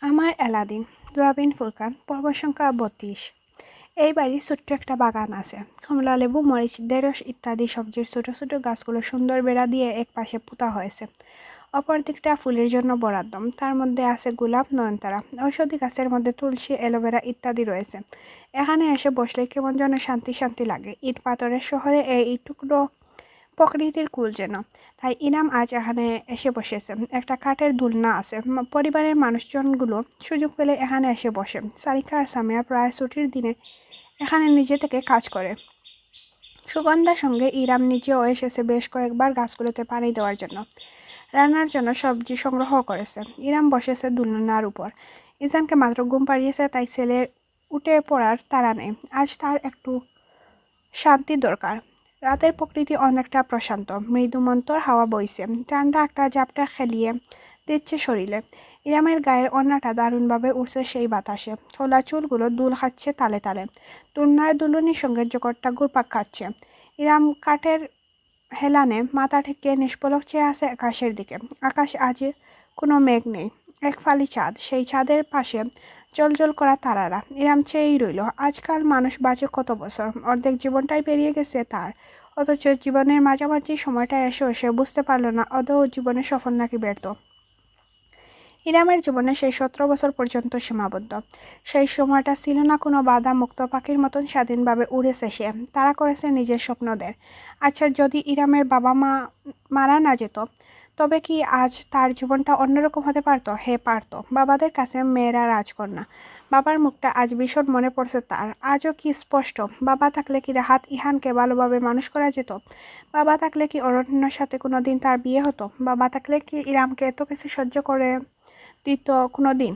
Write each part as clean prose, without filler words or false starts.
আমার অ্যালাদিন জুরাবিন ফুরকান পর্ব সংখ্যা ৩২। এই বাড়ির ছোট্ট একটা বাগান আছে। কমলা লেবু, মরিচ, ঢেঁড়স ইত্যাদি সবজির ছোট ছোট গাছগুলো সুন্দর বেড়া দিয়ে এক পাশে পোতা হয়েছে। অপর দিকটা ফুলের জন্য বরাদ্দ। তার মধ্যে আছে গোলাপ, নয়নতারা। ঔষধি গাছের মধ্যে তুলসী, অ্যালোভেরা ইত্যাদি রয়েছে। এখানে এসে বসলে কেমন যেন শান্তি শান্তি লাগে। ইট পাথরের শহরে এই টুকরো প্রকৃতির কুল যেন। তাই ইনাম আজ এখানে এসে বসেছে। একটা কাঠের দোলনা আছে। পরিবারের মানুষজনগুলো সুযোগ পেলে এখানে এসে বসে। সারিকা আর সামিয়া প্রায় ছুটির দিনে এখানে নিজে থেকে কাজ করে। সুগন্ধার সঙ্গে ইরাম নিজেও এসেছে বেশ কয়েকবার গাছগুলোতে পানি দেওয়ার জন্য। রান্নার জন্য সবজি সংগ্রহ করেছে। ইরাম বসেছে দোলনার উপর। ইজানকে মাত্র ঘুম পাড়িয়েছে, তাই ছেলে উঠে পড়ার তাড়া নেই। আজ তার একটু শান্তি দরকার। রাতের প্রকৃতি অনেকটা প্রশান্ত। মৃদু মন্তর হাওয়া বইছে। ঠান্ডা একটা ঝাপটা খেলিয়ে দিচ্ছে শরীরে। ইরামের গায়ের অন্যটা দারুণভাবে উঠছে সেই বাতাসে। খোলা চুলগুলো দুল খাচ্ছে তালে তালে। তুলনায় দুলুনির সঙ্গে জগৎটা ঘুরপাক খাচ্ছে। ইরাম কাঠের হেলানে মাথা ঠেকিয়ে নিষ্পলক চেয়ে আছে আকাশের দিকে। আকাশ আজ কোনো মেঘ নেই, এক ফালি চাঁদ। সেই চাঁদের পাশে জলজল করা তারারা। ইরাম চেয়েই রইল। আজকাল মানুষ বাঁচে কত বছর, অর্ধেক জীবনটাই পেরিয়ে গেছে তার। অথচ জীবনের মাঝামাঝি সময়টা এসে বুঝতে পারল না আদৌ জীবনে সফল নাকি ব্যর্থ। ইরামের জীবনে সেই ১৭ বছর পর্যন্ত সীমাবদ্ধ। সেই সময়টা ছিল না কোনো বাধা মুক্ত, পাখির মতন স্বাধীনভাবে উড়েছে সে। তারা করেছে নিজের স্বপ্নদের। আচ্ছা, যদি ইরামের বাবা মা মারা না যেত, তবে কি আজ তার জীবনটা অন্যরকম হতে পারত? হে, পারত। বাবাদের কাছে মেয়েরা রাজকন্যা। বাবার মুখটা আজ ভীষণ মনে পড়ছে তার। আজও কি স্পষ্ট। বাবা থাকলে কি রাহাত ইহানকে ভালোভাবে মানুষ করা যেত? বাবা থাকলে কি অরণ্যের সাথে কোনো দিন তার বিয়ে হতো? বাবা থাকলে কি ইরামকে এত কিছু সহ্য করে দিত কোনো দিন?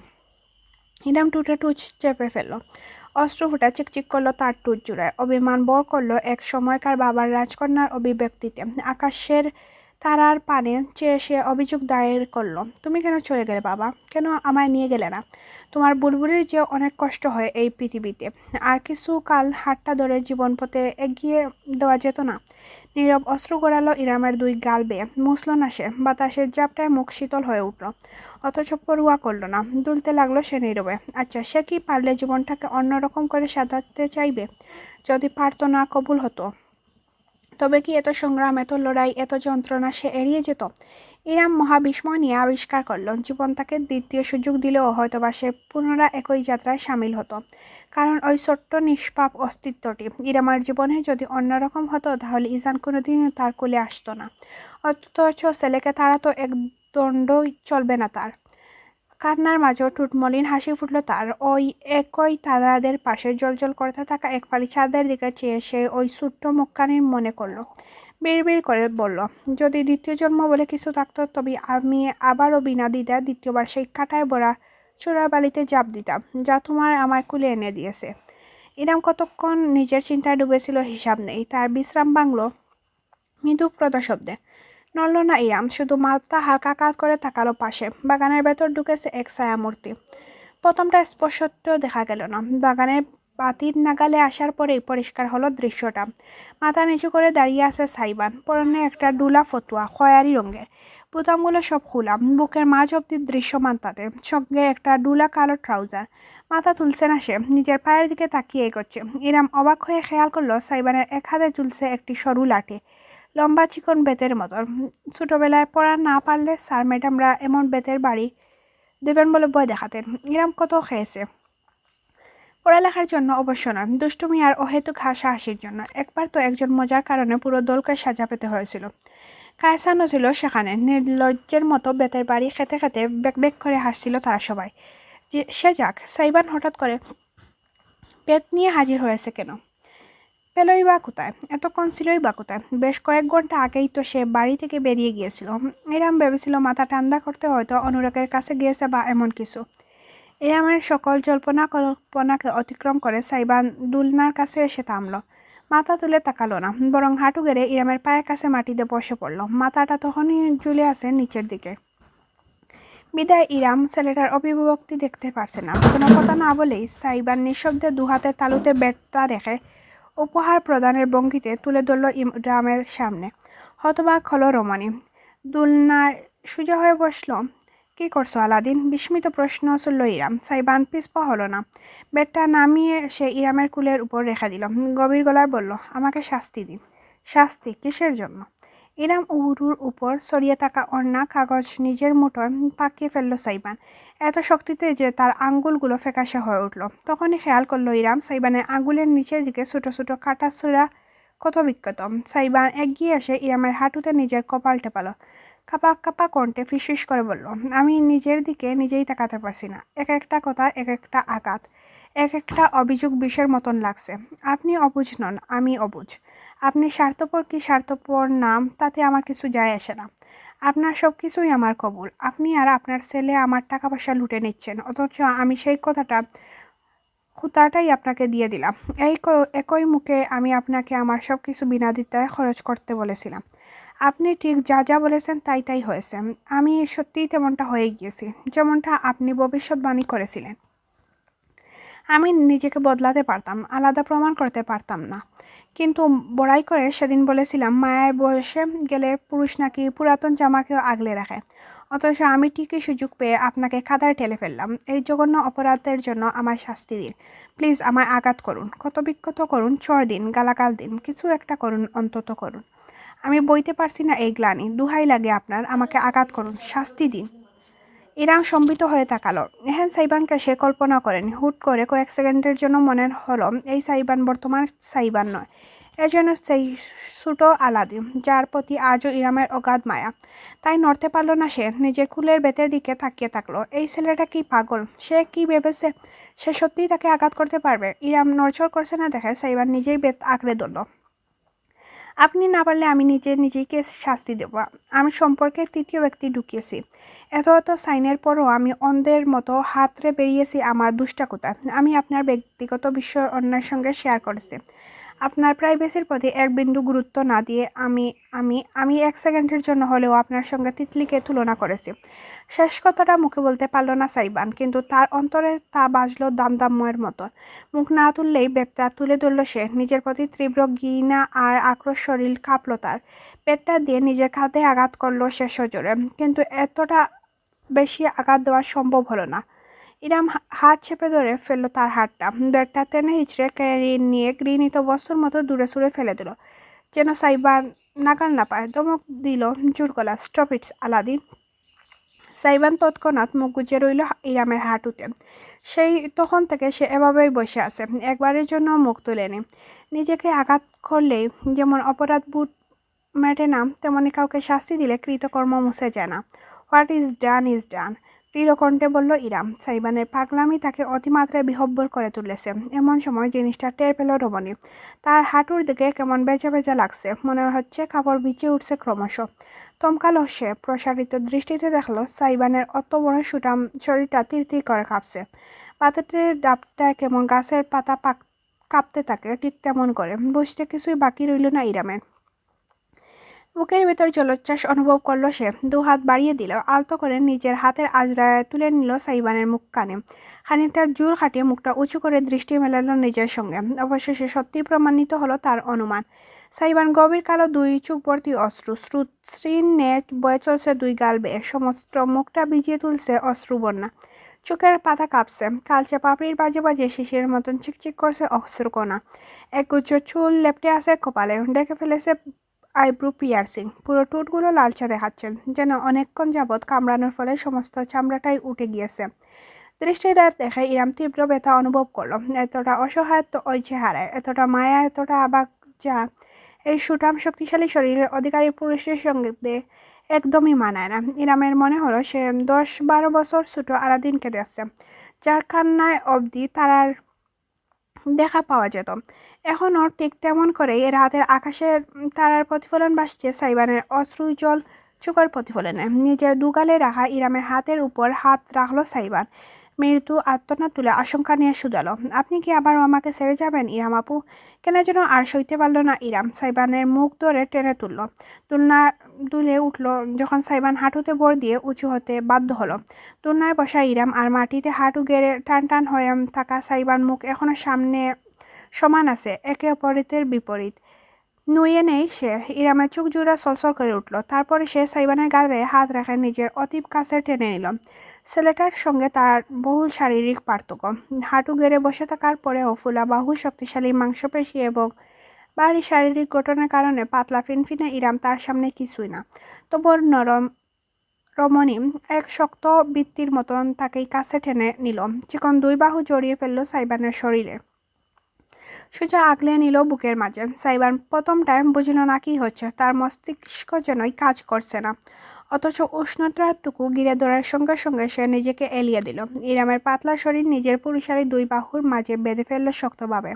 ইরাম টুটে টুচ চেপে ফেলল। অস্ত্র ফুটা চিকচিক করলো তার টুট জুড়ায়। অভিমান বর করলো এক সময়কার বাবার রাজকন্যার অভিব্যক্তিতে। আকাশের তারার পানে চেয়ে সে অভিযোগ দায়ের করলো। তুমি কেন চলে গেলে বাবা? কেন আমায় নিয়ে গেলে না? তোমার বুলবুলির যে অনেক কষ্ট হয় এই পৃথিবীতে, আর কিছু কাল হাতটা ধরে জীবন পথে এগিয়ে দেওয়া যেত না? নীরব অস্ত্র গড়ালো ইরামের দুই গাল বেয়ে। মুসল না সে। বাতাসের ঝাপটায় মুখ শীতল হয়ে উঠল। অথচ পড়ুয়া করলো না। দুলতে লাগলো সে নীরবে। আচ্ছা, সে কি পারলে জীবনটাকে অন্যরকম করে সাজাতে চাইবে? যদি পারতো না কবুল হতো, তবে কি এত সংগ্রাম, এত লড়াই, এত যন্ত্রণা সে এড়িয়ে যেত? ইরাম মহাবিস্ময় নিয়ে আবিষ্কার করল, জীবন তাকে দ্বিতীয় সুযোগ দিলেও হয়তোবা সে পুনরায় একই যাত্রায় সামিল হতো। কারণ ওই ছোট্ট নিষ্পাপ অস্তিত্বটি ইরামার জীবনে যদি অন্যরকম হতো, তাহলে ইজান কোনোদিনও তার কোলে আসতো না। অথচ ছেলেকে তারা তো এক দণ্ডই চলবে না তার। কান্নার মাঝেও ঠোঁটমলিন হাসি ফুটল তার। ওই একই তারাদের পাশে জ্বলজ্বল করতে থাকা এক ফালি চাঁদের দিকে চেয়ে সে ওই ছোট্ট মুখখানি মনে করলো। বিড়বিড় করে বলল, যদি দ্বিতীয় জন্ম বলে কিছু থাকতো, তবে আমি আবারও বিনা দ্বিধায় দ্বিতীয়বার সেই কাঁটায় ভরা চূড়ার বালিতে ঝাঁপ দিতাম, যা তোমার আমার কুলে এনে দিয়েছে। ইরাম কতক্ষণ নিজের চিন্তায় ডুবেছিল হিসাব নেই। তার বিশ্রাম ভাঙল মৃদু শব্দে। নড়ল না ইরাম, শুধু মাথা হালকা কাত করে তাকালো পাশে। বাগানের ভেতর ঢুকেছে এক ছায়ামূর্তি। প্রথমটা স্পষ্ট দেখা গেল না। বাগানের বাতির নাগালে আসার পরেই পরিষ্কার হলো দৃশ্যটা। মাথা নিচু করে দাঁড়িয়ে আছে সাইবান। পরনে একটা ডুলা ফতুয়া, খয়েরি রঙের। বোতামগুলো সব খোলা, বুকের মাঝ অব্দি দৃশ্যমান তাতে। সঙ্গে একটা ডুলা কালো ট্রাউজার। মাথা তুলছে না সে, নিজের পায়ের দিকে তাকিয়ে এগোচ্ছে। ইরাম অবাক হয়ে খেয়াল করলো সাইবানের এক হাতে ঝুলছে একটি সরু লাঠি, লম্বা চিকন বেতের মতো। ছোটবেলায় পড়া না পারলে স্যার ম্যাডামরা এমন বেতের বাড়ি দেবেন বলে ভয় দেখাতেন। ইরাম কত খেয়েছে পড়ালেখার জন্য, অবশ্য নয়, দুষ্টুমি আর অহেতুক হাসাহাসির জন্য। একবার তো একজন মজার কারণে পুরো দলকে সাজা পেতে হয়েছিল। কায়সানো ছিল সেখানে। নির্লজ্জের মতো বেতের বাড়ি খেতে খেতে বেক বেক করে হাসছিল তারা সবাই। সে যাক, সাইবান হঠাৎ করে পেট নিয়ে হাজির হয়েছে কেন? পেলই বা কোথায়? এতক্ষণ ছিলই বা কোথায়? বেশ কয়েক ঘন্টা আগেই তো সে বাড়ি থেকে বেরিয়ে গিয়েছিল। এরাম ভেবেছিল মাথা ঠান্ডা করতে হয়তো অনুরাগের কাছে গিয়েছে বা এমন কিছু। ইরামের সকল জল্পনা কল্পনাকে অতিক্রম করে সাইবান দুলনার কাছে এসে থামল। মাথা তুলে তাকালো না, বরং হাঁটু গেড়ে ইরামের পায়ের কাছে মাটিতে বসে পড়ল। মাথাটা তখনই ঝুলে আছে নিচের দিকে। বিদায় ইরাম ছেলেটার অভিব্যক্তি দেখতে পারছে না। কোনো কথা না বলেই সাইবান নিঃশব্দে দুহাতের তালুতে ব্যাটটা রেখে উপহার প্রদানের ভঙ্গিতে তুলে ধরল ইরামের সামনে। হতবাক হলো রমানি। দুলনায় সোজা হয়ে বসল। কি করছো আলাদিন? বিস্মিত প্রশ্ন ছুড়ল ইরাম। সাইবান পিছপা হলো না। বেডটা নামিয়ে সে ইরামের কুলের উপর রেখে দিল। গভীর গলায় বলল, আমাকে শাস্তি দিন। শাস্তি? কিসের জন্য? ইরাম উরুর উপর ছড়িয়ে থাকা ওড়না কাগজ নিজের মুঠোয় পাকিয়ে ফেলল সাইবান, এত শক্তিতে যে তার আঙ্গুলগুলো ফ্যাকাশে হয়ে উঠল। তখনই খেয়াল করলো ইরাম সাইবানের আঙ্গুলের নিচের দিকে ছোটো ছোটো কাটা ছোড়া কত বিক্ষত। সাইবান এগিয়ে এসে ইরামের হাঁটুতে নিজের কপাল টেপালো। কাপা কাপা কণ্ঠে ফিসফিস করে বলল, আমি নিজের দিকে নিজেই তাকাতে পারছি না। এক একটা কথা, এক একটা আঘাত, এক একটা অভিযোগ বিষের মতন লাগছে। আপনি অবুঝ নন, আমি অবুঝ। আপনি স্বার্থপর কি স্বার্থপর নাম তাতে আমার কিছু যায় আসে না। আপনার সব কিছুই আমার কবুল। আপনি আর আপনার ছেলে আমার টাকা পয়সা লুটে নিচ্ছেন, অথচ আমি সেই খুঁতাটাই আপনাকে দিয়ে দিলাম। একই মুখে আমি আপনাকে আমার সব কিছু বিনা দ্বিধায় খরচ করতে বলেছিলাম। আপনি ঠিক যা যা বলেছেন তাই তাই হয়েছে। আমি সত্যিই তেমনটা হয়ে গিয়েছি, যেমনটা আপনি ভবিষ্যৎবাণী করেছিলেন। আমি নিজেকে বদলাতে পারতাম, আলাদা প্রমাণ করতে পারতাম না। কিন্তু বড়াই করে সেদিন বলেছিলাম মায়ের বয়সে গেলে পুরুষ নাকি পুরাতন জামাকেও আগলে রাখে। অথচ আমি ঠিকই সুযোগ পেয়ে আপনাকে খাদায় ঠেলে ফেললাম। এই জঘন্য অপরাধের জন্য আমার শাস্তি দিন। প্লিজ আমায় আঘাত করুন, ক্ষতবিক্ষত করুন, চড় দিন, গালাগাল দিন, কিছু একটা করুন, অন্তত করুন। আমি বইতে পারছি না এই গ্লানি। দুহাই লাগে আপনার, আমাকে আঘাত করুন, শাস্তি দিন। ইরাম সম্বিত হয়ে তাকালো। এহেন সাইবানকে সে কল্পনা করেনি। হুট করে কয়েক সেকেন্ডের জন্য মনে হলো এই সাইবান বর্তমান সাইবান নয়, এজন্য সেই ছোট আলাদিন, যার প্রতি আজও ইরামের অগাধ মায়া। তাই নড়তে পারল না সে। নিজের কুলের বেতের দিকে তাকিয়ে থাকলো। এই ছেলেটা কি পাগল? সে কি ভেবেছে সে সত্যিই তাকে আঘাত করতে পারবে? ইরাম নড়চড় করছে না দেখে সাইবান নিজেই বেত আঁকড়ে ধরল। আপনি না পারলে আমি নিজেকে শাস্তি দেব। আমি সম্পর্কে তৃতীয় ব্যক্তি ঢুকিয়েছি। এত সাইনের পরও আমি অন্ধের মতো হাতড়ে বেরিয়েছি আমার দুষ্টাকুতা। আমি আপনার ব্যক্তিগত বিষয় অন্যের সঙ্গে শেয়ার করেছি। আপনার প্রাইভেসির প্রতি এক বিন্দু গুরুত্ব না দিয়ে আমি এক সেকেন্ডের জন্য হলেও আপনার সঙ্গে তিতলিকে তুলনা করেছি। শেষ কথাটা মুখে বলতে পারল না সাইবান, কিন্তু তার অন্তরে তা বাজলো দামদাময়ের মতো। মুখ না তুললেই বেতটা তুলে ধরল সে। নিজের প্রতি তীব্র ঘৃণা আর আক্রোশ, শরীর কাঁপল তার। পেটটা দিয়ে নিজের খাতে আঘাত করলো সে সজোরে, কিন্তু এতটা বেশি আঘাত দেওয়া সম্ভব হলো না। ইরাম হাত চেপে ধরে ফেললো তার হাতটা। ব্যাগটা টেনে হিচড়ে কেড়ে নিয়ে গৃহীত বস্তুর মতো দূরে সুরে ফেলে দিল, যেন সাইবান নাগাল না পায়। ধমক দিল জোর গলা, স্টপ ইটস আলাদিন। সাইবান তৎক্ষণাৎ মুখ গুজে রইল ইরামের হাঁটুতে। তখন থেকে সে এভাবেই বসে আছে, একবারের জন্য মুখ তুলেনি। নিজেকে আঘাত করলেই যেমন অপরাধ বোধ মেটে না, তেমনি কাউকে শাস্তি দিলে কৃতকর্ম মুছে যায় না। What is done is done, দৃঢ় কণ্ঠে বলল ইরাম। সাইবানের পাগলামি তাকে অতিমাত্রায় বিহব্বল করে তুলেছে। এমন সময় জিনিসটা টের পেল রমণী। তার হাঁটুর দিকে কেমন বেজা বেজা লাগছে, মনে হচ্ছে কাপড় ভিজে উঠছে ক্রমশ। থমকালো সে, প্রসারিত দৃষ্টিতে দেখলো সাইবানের অত বড় সুঠাম শরীরটা তীর তীর করে কাঁপছে। পাতাটির ডাবটা কেমন গাছের পাতা কাঁপতে থাকে, ঠিক তেমন করে। বুঝতে কিছুই বাকি রইল না ইরামের। বুকের ভেতর জলোচ্ছ্বাস অনুভব করলো সে। দু হাত বাড়িয়ে দিল, আলতো করে নিজের হাতের আজরায় তুলে নিল সাইবানের মুখ কানে। খানিকটা জোর খাটিয়ে মুখটা উঁচু করে দৃষ্টি মেলালো নিজের সঙ্গে। অবশেষে সত্যি প্রমাণিত হলো তার অনুমান। সাইবান গভীর কালো দুই চোখ ভর্তি অশ্রু, শ্রুতশ্রীন নেট বয়ে চলছে দুই গাল বেয়ে। সমস্ত মুখটা ভিজিয়ে তুলছে অশ্রুবন্যা। চোখের পাতা কাঁপছে, কালচে পাপড়ির বাজে বাজে শিশির মতন চিকচিক করছে অশ্রুকণা। একগুচ্ছ চুল লেপটে আছে কপালে, ডেকে ফেলেছে আইব্রু পিয়ার্সিং। পুরো ঠোঁটগুলো লালচে দেখাচ্ছে, যেন অনেকক্ষণ যাবৎ কামড়ানোর ফলে সমস্ত চামড়াটাই উঠে গিয়েছে। দৃষ্টিটা দেখে ইরাম তীব্র ব্যথা অনুভব করলো। এতটা অসহায়ত্ব ওই চেহারায়, এতটা মায়া, এতটা আবাক, যা এই সুঠাম শক্তিশালী শরীরের অধিকারী পুরুষের সঙ্গে একদমই মানায় না। ইরামের মনে হলো সে 10-12 বছর ছোট আলাদিনকে দেখছে, যার কান্নায় অবধি তারার দেখা পাওয়া যেত। এখনও ঠিক তেমন করেই রাতের আকাশের তারার প্রতিফলন ভাসছে সাইবানের অশ্রুজল চোখের প্রতিফলনে। নিজের দুগালে রাখা ইরামের হাতের উপর হাত রাখলো সাইবান। মৃদু আর্তনাদ তুলে আশঙ্কা নিয়ে শুধালো, আপনি কি আবারও আমাকে ছেড়ে যাবেন ইরাম আপু? কেন যেন আর সইতে পারল না ইরাম। সাইবানের মুখ ধরে টেনে দুলে উঠল যখন সাইবান হাঁটুতে ভর দিয়ে উঁচু হতে বাধ্য হলো। তুলনায় বসা ইরাম আর মাটিতে হাঁটু গেড়ে টান টান হয়ে থাকা সাইবান মুখ এখনো সামনে সমান আছে, একে অপরের বিপরীত। নুয়ে নেই সে। ইরামের চোখ জোড়া সলসল করে উঠল। তারপরে সে সাইবানের গালে হাত রেখে নিজের অতি কাছে টেনে নিল। ছেলেটার সঙ্গে তার বহুল শারীরিক পার্থক্য। হাঁটু গেড়ে বসে থাকার পরেও ফুলা বাহু, শক্তিশালী মাংসপেশি এবং ভারী শারীরিক গঠনের কারণে পাতলা ফিনফিনে ইরাম তার সামনে কিছুই না। তবু নরম রমণী এক শক্ত বৃত্তির মতন তাকেই কাছে টেনে নিল। চিকন দুই বাহু জড়িয়ে ফেলল সাইবানের শরীরে। সোজা আগলে নিল বুকের মাঝে। সাইবান প্রথম টাইম বুঝল না কি হচ্ছে। তার মস্তিষ্ক যেনই কাজ করছে না। অথচ উষ্ণতাটুকু ঘিরে ধরার সঙ্গে সঙ্গে সে নিজেকে এলিয়ে দিল। ইরামের পাতলা শরীর নিজের পুরুষালী দুই বাহুর মাঝে বেঁধে ফেলল শক্তভাবে।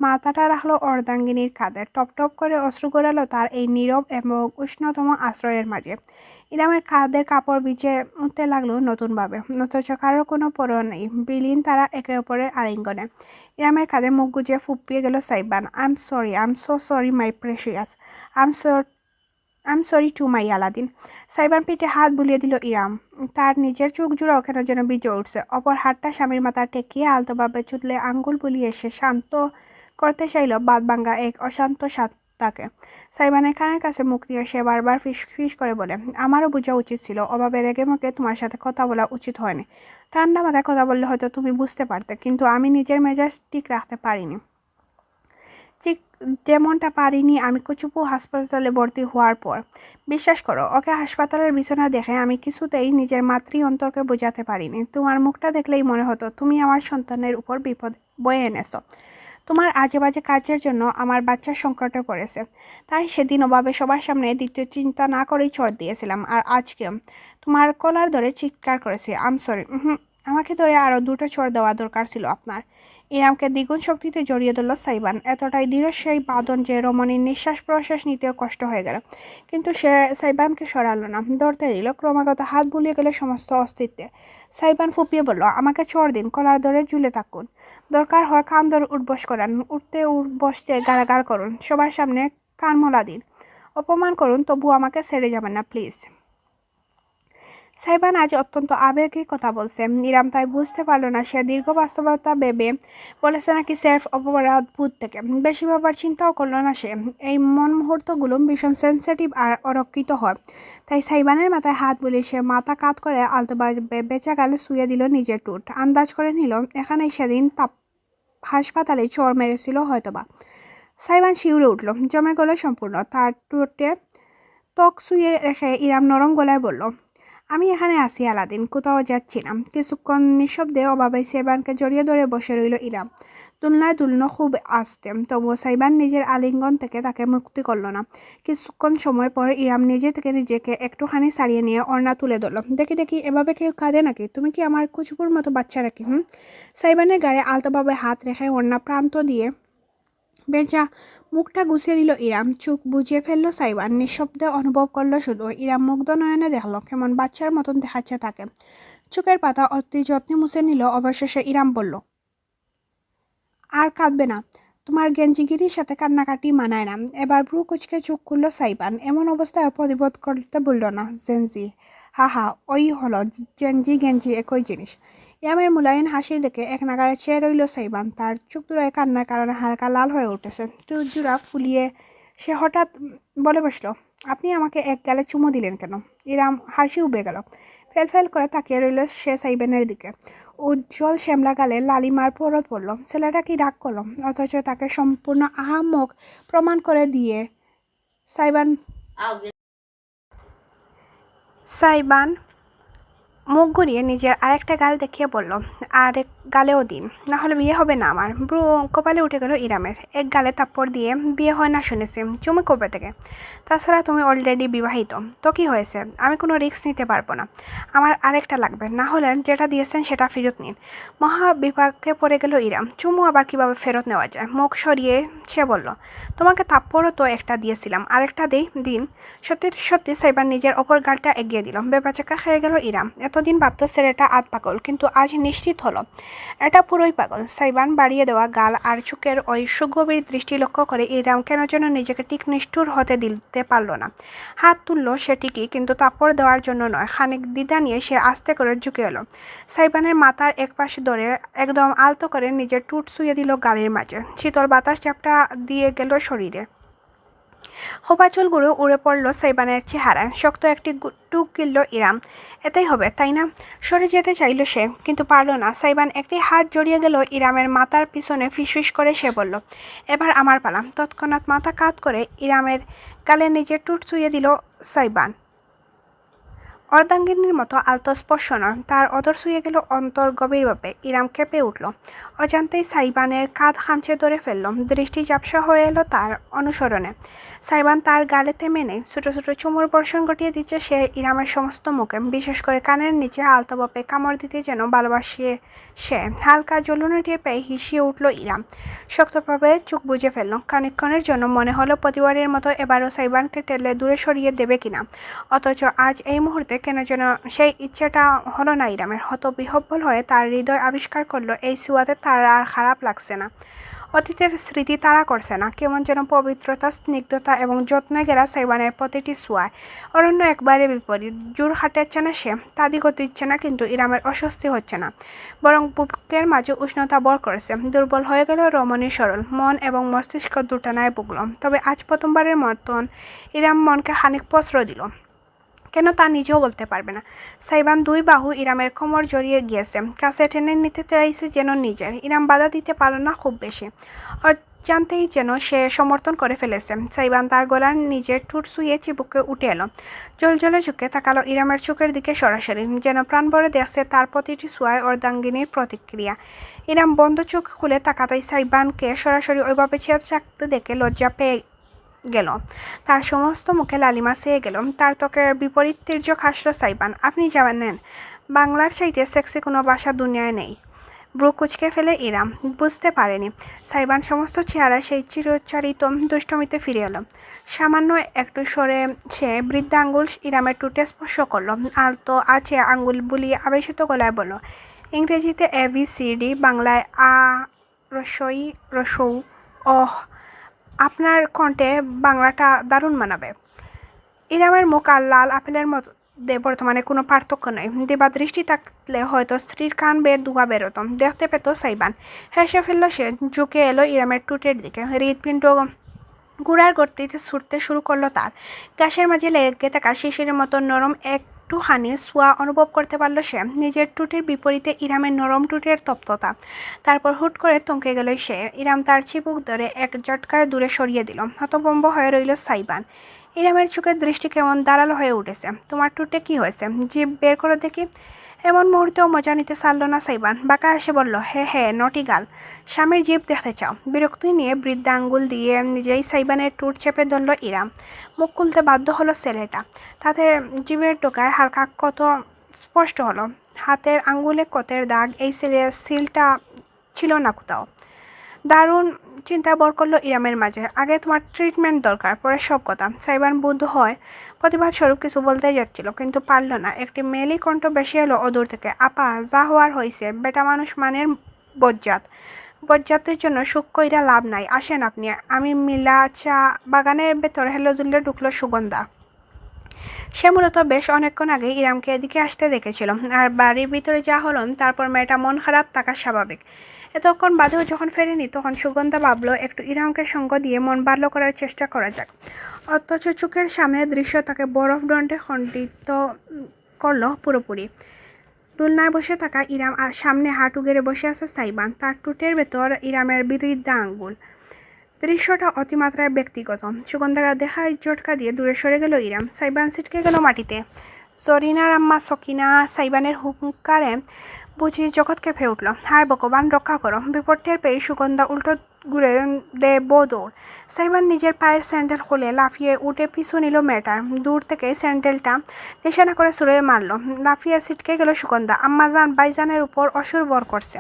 মাথাটা রাখলো অর্ধাঙ্গিনীর কাঁধে। টপ টপ করে অশ্রু গড়ালো তার এই নীরব এবং উষ্ণতম আশ্রয়ের মাঝে। ইরামের কাঁধের কাপড় ভিজে উঠতে লাগলো নতুনভাবে। অথচ কারোর কোনো পরোয়া নেই। বিলীন তারা একে অপরের আলিঙ্গনে। ইরামের কাঁধে মুখ গুজে ফুঁপিয়ে গেল Saiban. I am so sorry my precious. I am sorry to my Aladdin. Saiban পিঠে হাত বুলিয়ে দিল ইরাম। তার নিজের চোখ জোড়াও কেন যেন ভিজে উঠছে। অপর হাতটা স্বামীর মাথা টেকিয়ে আলতোভাবে চুটলে আঙ্গুল বুলিয়ে সে শান্ত করতে চাইল বাদ ভাঙ্গা এক অশান্ত সত্তাকে। সাইবানের কানের কাছে মুখ নিয়ে সে বারবার ফিস করে বলে, আমারও বোঝা উচিত ছিল। অভাবে রেগে মুখে তোমার সাথে কথা বলা উচিত হয়নি। ঠান্ডা মাথায় কথা বললে হয়তো তুমি বুঝতে পারতে, কিন্তু আমি নিজের মেজাজ ঠিক রাখতে পারিনি। ঠিক যেমনটা পারিনি আমি কুচুপু হাসপাতালে ভর্তি হওয়ার পর। বিশ্বাস করো, ওকে হাসপাতালের বিছানা দেখে আমি কিছুতেই নিজের মাতৃ অন্তরকে বোঝাতে পারিনি। তোমার মুখটা দেখলেই মনে হতো তুমি আমার সন্তানের উপর বিপদ বয়ে এনেছো। তোমার আজে বাজে কাজের জন্য আমার বাচ্চার সংকটে পড়েছে। তাই সেদিন অভাবে সবার সামনে দ্বিতীয় চিন্তা না করেই চড় দিয়েছিলাম। আর আজকে তোমার কলার ধরে চিৎকার করেছি। আম সরি। আমাকে ধরে আরও দুটো চড় দেওয়া দরকার ছিল আপনার। ইরামকে দ্বিগুণ শক্তিতে জড়িয়ে ধরল সাইবান। এতটাই দৃঢ় সেই বাঁধন যে রমণীর নিঃশ্বাস প্রশ্বাস নিতেও কষ্ট হয়ে গেল। কিন্তু সে সাইবানকে সরালো না, ধরতে দিল। ক্রমাগত হাত বুলিয়ে গেল সমস্ত অস্তিত্বে। সাইবান ফুপিয়ে বলল, আমাকে চড় দিন, কলার ধরে ঝুলে থাকুন। দরকার হয় কান ধরে উঠবস করান, উঠতে বসতে গাড়াগাড় করুন, সবার সামনে কানমোলা দিন, অপমান করুন, তবু আমাকে ছেড়ে যাবেন না প্লিজ। সাইবান আজ অত্যন্ত আবেগী কথা বলছে। ইরাম তাই বুঝতে পারল না সে দীর্ঘ বাস্তবতা ভেবে বলেছে নাকি সেলফ অপরাধ বোধ থেকে। বেশি ভাবার চিন্তাও করলো না সে। এই মন মুহূর্তগুলো ভীষণ সেন্সিটিভ আর অরক্ষিত হয়। তাই সাইবানের মাথায় হাত বুলিয়ে সে মাথা কাত করে আলতোভাবে বেচা গালে শুয়ে দিল নিজের টুট। আন্দাজ করে নিল এখানেই সেদিন হাসপাতালে চড় মেরেছিল হয়তোবা। সাইবান শিউরে উঠল, জমে গেল সম্পূর্ণ। তার টুটে ত্বক শুয়ে রেখে ইরাম নরম গলায় বলল, আমি এখানে আছি আলাদিন, কোথাও যাচ্ছি না। কিছুক্ষণ নিঃশব্দে অভাবে সাইবানকে জড়িয়ে ধরে বসে রইল ইরাম। দুলনায় দুলনো খুব আস্তে, তবুও সাইবান নিজের আলিঙ্গন থেকে তাকে মুক্তি করল না। কিছুক্ষণ সময় পর ইরাম নিজে থেকে নিজেকে একটুখানি ছাড়িয়ে নিয়ে ওড়না তুলে ধরল। দেখি দেখি, এভাবে কেউ কাঁদে নাকি? তুমি কি আমার কুচুপুর মতো বাচ্চা নাকি? সাইবানের গায়ে আলতোভাবে হাত রেখে ওড়না প্রান্ত দিয়ে বেজা মুখটা গুছিয়ে দিল ইরাম। চোখ বুঝিয়ে ফেললো সাইবান। নিঃশব্দে অনুভব করলো শুধু। ইরাম মুগ্ধ নয়নে দেখলো কেমন বাচ্চার মতন দেখাচ্ছে তাকে। চোখের পাতা অতি যত্নে মুছে নিল। অবশেষে ইরাম বলল, আর কাঁদবে না। তোমার গেঞ্জিগিরির সাথে কান্নাকাটি মানায় না। এবার ব্রু কুচকে চোখ খুললো সাইবান। এমন অবস্থায় প্রতিবোধ করতে বলল না। জেনজি, হা ওই হলো জেনজি গেঞ্জি একই জিনিস। ইরামের মুলায়ন হাসি দেখে এক নাগাড়ে চেয়ে রইল সাইবান। তার চোখ দুটায় কান্নার কারণে হালকা লাল হয়ে উঠেছে। চোখ জোড়া ফুলিয়ে সে হঠাৎ বলে বসলো, আপনি আমাকে এক গালে চুমো দিলেন কেন? ইরাম হাসি উবে গেল। ফেল করে তাকিয়ে রইল সে সাইবানের দিকে। উজ্জ্বল শ্যামলা গালে লালিমার পরত পড়ল। ছেলেটা কি রাগ করল, অথচ তাকে সম্পূর্ণ আহাম্মক প্রমাণ করে দিয়ে সাইবান মুখ ঘুরিয়ে নিজের আরেকটা গাল দেখিয়ে বলল, আরেক গালেও দিন, না হলে বিয়ে হবে না আমার। ব্রু কপালে উঠে গেল ইরামের। এক গালে তাপ্পড় দিয়ে বিয়ে হয় না শুনেছি। চুমু কবে থেকে? তাছাড়া তুমি অলরেডি বিবাহিত। তো কি হয়েছে? আমি কোনো রিস্ক নিতে পারবো না। আমার আরেকটা লাগবে, না হলে যেটা দিয়েছেন সেটা ফেরত নিন। মহা বিপাকে পড়ে গেল ইরাম। চুমু আবার কিভাবে ফেরত নেওয়া যায়? মুখ সরিয়ে সে বলল, তোমাকে তাপ্পড়ও তো একটা দিয়েছিলাম, আরেকটা দিন। সত্যি সত্যি সাইবান নিজের অপর গালটা এগিয়ে দিল। বেবাচাকা খেয়ে গেল ইরাম। এতদিন ভাবতো ছেলেটা আধ পাগল, কিন্তু আজ নিশ্চিত হলো এটা পুরোই পাগল। সাইবান বাড়িয়ে দেওয়া গাল আর চোখের ওই সুগভীর দৃষ্টি লক্ষ্য করে ইরাম কেন যেন নিজেকে ঠিক নিষ্ঠুর হতে দিতে পারল না। হাত তুলল সে ঠিকই, কিন্তু তাপড় দেওয়ার জন্য নয়। খানিক দ্বিধা নিয়ে সে আস্তে করে ঝুঁকে এলো। সাইবানের মাথার এক পাশে ধরে একদম আলতো করে নিজের টুট শুয়ে দিল গালের মাঝে। শীতল বাতাস ঝাপটা দিয়ে গেল শরীরে। খোপা চুলগুলো উড়ে পড়ল সাইবানের চেহারায়। শক্ত একটি টুক গিলল ইরাম। এটাই হবে, তাই না? সরে যেতে চাইল সে, কিন্তু পারল না। সাইবান একটি হাত জড়িয়ে গেল ইরামের মাথার পিছনে। ফিসফিস করে সে বলল, এবার আমার পালা। তৎক্ষণাৎ মাথা কাত করে ইরামের গালে নিজের টুট ছুঁয়ে দিল সাইবান। অর্ধাঙ্গিনীর মতো আলতো স্পর্শ নয়, তার অদর ছুঁয়ে গেল অন্তর গভীরভাবে। ইরাম কেঁপে উঠল। অজান্তেই সাইবানের কাঁধ খামচে ধরে ফেলল। দৃষ্টি ঝাপসা হয়ে এলো তার অনুসরণে। সাইবান তার গালে থেমে নেই। ছোট ছোট চুমুর বর্ষণ ঘটিয়ে দিচ্ছে সে ইরামের সমস্ত মুখে, বিশেষ করে কানের নিচে আলতোভাবে কামড় দিতে যেন ভালোবাসে সে। হালকা জ্বলুনি টের পেয়ে হিসিয়ে উঠল ইরাম। শক্তভাবে চোখ বুজে ফেলল। খানিকক্ষণের জন্য মনে হলো প্রতিবারের মতো এবারও সাইবানকে টেলে দূরে সরিয়ে দেবে কিনা। অথচ আজ এই মুহূর্তে কেন যেন সেই ইচ্ছেটা হলো না ইরামের। হতবিহ্বল হয়ে তার হৃদয় আবিষ্কার করলো এই ছোঁয়াতে তার আর খারাপ লাগছে না। অতীতের স্মৃতি তাড়া করছে না। কেমন যেন পবিত্রতা, স্নিগ্ধতা এবং যত্নে ঘেরা সাইবানের প্রতিটি ছোঁয়ায়। অরণ্য একবারে বিপরীত। জোর খাটাচ্ছে না সে, তাদিগও দিচ্ছে না, কিন্তু ইরামের অস্বস্তি হচ্ছে না। বরং বুকের মাঝে উষ্ণতা বর করেছে। দুর্বল হয়ে গেল রমণী সরল। মন এবং মস্তিষ্ক দুটানায় ভুগল। তবে আজ প্রথমবারের মতন ইরাম মনকে খানিক প্রশ্রয় দিল। কেন তা নিজেও বলতে পারবে না। সাইবান দুই বাহু ইরামের কোমর জড়িয়ে গিয়েছে, কাছে টেনে নিতে চাইছে যেন নিজের। ইরাম বাধা দিতে পারল না খুব বেশি। অজান্তেই যেন সে সমর্থন করে ফেলেছে। সাইবান তার গলার নিজের ঠোঁট ছুঁয়ে চিবুকে উঠে এলো। জলজলে চোখে তাকালো ইরামের চোখের দিকে সরাসরি, যেন প্রাণ ভরে দেখছে তার প্রতিটি ছোঁয়ায় অর্ধাঙ্গিনীর প্রতিক্রিয়া। ইরাম বন্ধ চোখ খুলে তাকাতেই সাইবানকে সরাসরি ওইভাবে চেয়ে থাকতে দেখে লজ্জা পেয়ে গেল। তার সমস্ত মুখে লালিমা ছেয়ে গেল। তার ত্বকের বিপরীত তির্যক হাসল সাইবান। আপনি জানেন, বাংলার চাইতে সেক্সি কোনো ভাষা দুনিয়ায় নেই। ব্রু কুচকে ফেলে ইরাম। বুঝতে পারেনি। সাইবান সমস্ত চেহারায় সেই চিরোচ্চারিত দুষ্টমিতে ফিরে এলো। সামান্য একটু সরে সে বৃদ্ধা আঙ্গুল ইরামের টুটে স্পর্শ করলো। আলতো আছে আঙ্গুল বুলিয়ে আবেশিত গলায় বলল, ইংরেজিতে ABCD, বাংলায় আ রসই রসৌ। ওহ, আপনার কণ্ঠে বাংলাটা দারুণ মানাবে। ইরামের মুখ আর লাল আপেলের মধ্যে বর্তমানে কোনো পার্থক্য নেই। দিবা দৃষ্টি থাকলে হয়তো স্ত্রীর কান বেয়ে ধোঁয়া বেরোত। দেখতে পেত সাইবান। হেসে ফেলল সে। ঝুঁকে এলো ইরামের টুটের দিকে। হৃৎপিণ্ড গুড়ার গর্তিতে ছুটতে শুরু করলো তার। গাছের মাঝে লেগে থাকা শিশিরের মতো নরম একটুখানি ছোঁয়া অনুভব করতে পারল সে। নিজের টুটের বিপরীতে ইরামের নরম টুটের তপ্ততা। তারপর হুট করে থমকে গেল সে। ইরাম তার চিবুক ধরে এক ঝটকায় দূরে সরিয়ে দিল। হতভম্ব হয়ে রইল সাইবান। ইরামের চোখের দৃষ্টি কেমন দাঁড়ালো হয়ে উঠেছে। তোমার টুটে কি হয়েছে? জিভ বের করো দেখি। এমন মুহূর্তেও মজা নিতে ছাড়ল না সাইবান। বাঁকা এসে বলল, হে নটি গাল, স্বামীর জিভ দেখতে চাও? বিরক্তি নিয়ে বৃদ্ধা আঙ্গুল দিয়ে নিজেই সাইবানের টুট চেপে ধরল ইরাম। মুখ খুলতে বাধ্য হলো ছেলেটা। তাতে জিভের টোকায় হালকা কত স্পষ্ট হলো। হাতের আঙ্গুলে কতের দাগ। এই ছেলের সিলটা ছিল না কোথাও। দারুণ চিন্তা বর করলো ইরামের মাঝে। আগে তোমার ট্রিটমেন্ট দরকার, পরে সব কথা। সাইবান বুদ্ধ হয় প্রতিবাদ স্বরূপ কিছু বলতে যাচ্ছিল, কিন্তু পারল না। একটি মেয়েলি কণ্ঠ বেশি এলো অদূর থেকে। আপা, যা হওয়ার হয়েছে। বেটা মানুষ মানের বজ্জাত। বজ্জাতের জন্য সুখ কইরা লাভ নাই। আসেন আপনি। আমি মিলা চা বাগানের ভেতর হেলে ঢুকলো সুগন্ধা। সে মূলত বেশ অনেকক্ষণ আগে ইরামকে এদিকে আসতে দেখেছিল। আর বাড়ির ভিতরে যা হলো তারপর মেয়েটা মন খারাপ থাকা স্বাভাবিক। এতক্ষণ বাদেও যখন ফেরেনি তখন সুগন্ধা ভাবলো একটু ইরামকে সঙ্গ দিয়ে মন ভালো করার চেষ্টা করা যাক। অথচ চোখের সামনে দৃশ্য তাকে বরফ দণ্ডে খণ্ডিত করলো পুরোপুরি। দোলনায় বসে থাকা ইরাম আর সামনে হাঁটু গেড়ে বসে আছে সাইবান। তার টুটের ভেতর ইরামের বৃদ্ধা আঙ্গুল। দৃশ্যটা অতিমাত্রায় ব্যক্তিগত। সুগন্ধাকে দেখায় ঝটকা দিয়ে দূরে সরে গেল ইরাম। সাইবান ছিটকে গেল মাটিতে। জরিনার আম্মা সকিনা। সাইবানের হুঙ্কারে বুঝি জগৎ কেঁপে উঠল। হায় ভগবান, রক্ষা করো। বিপদ টের পেয়ে সুগন্ধা উল্টো ঘুরে দে দৌড়। সাইবান নিজের পায়ের স্যান্ডেল খুলে লাফিয়ে উঠে পিছু নিল মেয়েটার। দূর থেকে স্যান্ডেলটা নিশানা করে ছুঁড়ে মারল। লাফিয়ে ছিটকে গেল সুগন্ধা। আম্মাজান বাইজানের উপর অসুর বর করছে।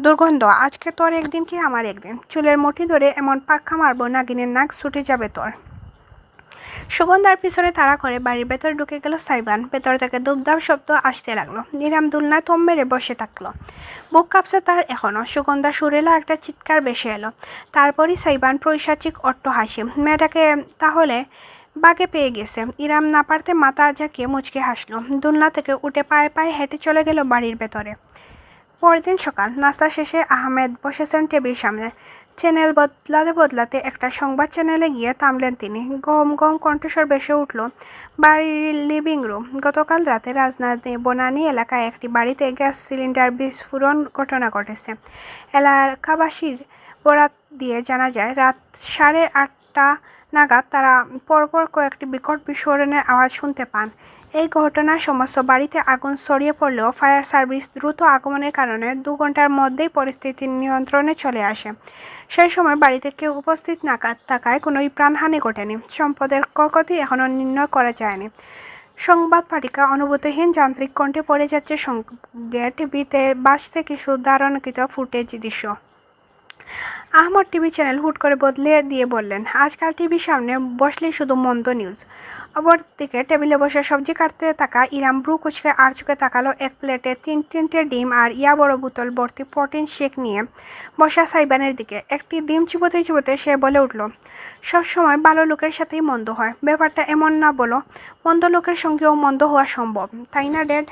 দুর্গন্ধ। আজকে তোর একদিন কি আমার একদিন। চুলের মুঠি ধরে এমন পাক্কা মারবো নাগিনের নাক ছুটে যাবে তোর। সুগন্ধার পিছনে তাড়া করে বাড়ির ভেতর ঢুকে গেল সাইবান। ভেতর থেকে দুবদাব শব্দ আসতে লাগলো। নিরাম দুলনায় থম মেরে বসে থাকলো। বুক কাঁপছে তার এখনো। সুগন্ধা সুরেলা একটা চিৎকার ভেসে এলো। তারপরই সাইবান পৈশাচিক অট্ট হাসি। মেয়েটাকে তাহলে বাগে পেয়ে গেছে। ইরাম না পারতে মাথা ঝাঁকিয়ে মুচকে হাসলো। দুলনা থেকে উঠে পায়ে পায়ে হেঁটে চলে গেল বাড়ির ভেতরে। পরদিন সকাল। নাস্তা শেষে আহমেদ বসেছেন টেবিল সামনে। চ্যানেল বদলাতে বদলাতে একটা সংবাদ চ্যানেলে গিয়ে থামলেন তিনি। গম গম কণ্ঠস্বর ভেসে উঠল বাড়ির লিভিং রুম। গতকাল রাতে রাজধানী বনানী এলাকায় একটি বাড়িতে গ্যাস সিলিন্ডার বিস্ফোরণ ঘটনা ঘটেছে। এলাকাবাসীর বরাত দিয়ে জানা যায়, রাত 8:30 নাগাদ তারা পরপর কয়েকটি বিকট বিস্ফোরণের আওয়াজ শুনতে পান। এই ঘটনায় সমস্ত বাড়িতে আগুন ছড়িয়ে পড়লেও ফায়ার সার্ভিস দ্রুত আগমনের কারণে 2 ঘণ্টার মধ্যেই পরিস্থিতি নিয়ন্ত্রণে চলে আসে। সেই সময় বাড়িতে কেউ উপস্থিত না থাকায় কোনো প্রাণহানি ঘটেনি। সম্পদের ক্ষয়ক্ষতি এখনও নির্ণয় করা যায়নি। সংবাদ পাঠিকা অনুভূতিহীন যান্ত্রিক কণ্ঠে পড়ে যাচ্ছে সঙ্গে টিভিতে ভাসছে কিছু ধারণকৃত ফুটেজ দৃশ্য। আহমদ টিভি চ্যানেল হুট করে বদলে দিয়ে বললেন, আজকাল টিভির সামনে বসলেই শুধু মন্দ নিউজ। অপরদিকে টেবিলে বসে সবজি কাটতে থাকা ইরাম ব্রু কুচকে আর চোখে তাকালো এক প্লেটে 3টে ডিম আর বড় বোতল ভর্তি প্রোটিন শেক নিয়ে বসা সাইবানের দিকে। একটি ডিম চিবোতে চিবোতে সে বলে উঠল, সবসময় ভালো লোকের সাথেই মন্দ হয়। ব্যাপারটা এমন না বলো, মন্দ লোকের সঙ্গেও মন্দ হওয়া সম্ভব, তাই না ড্যাড?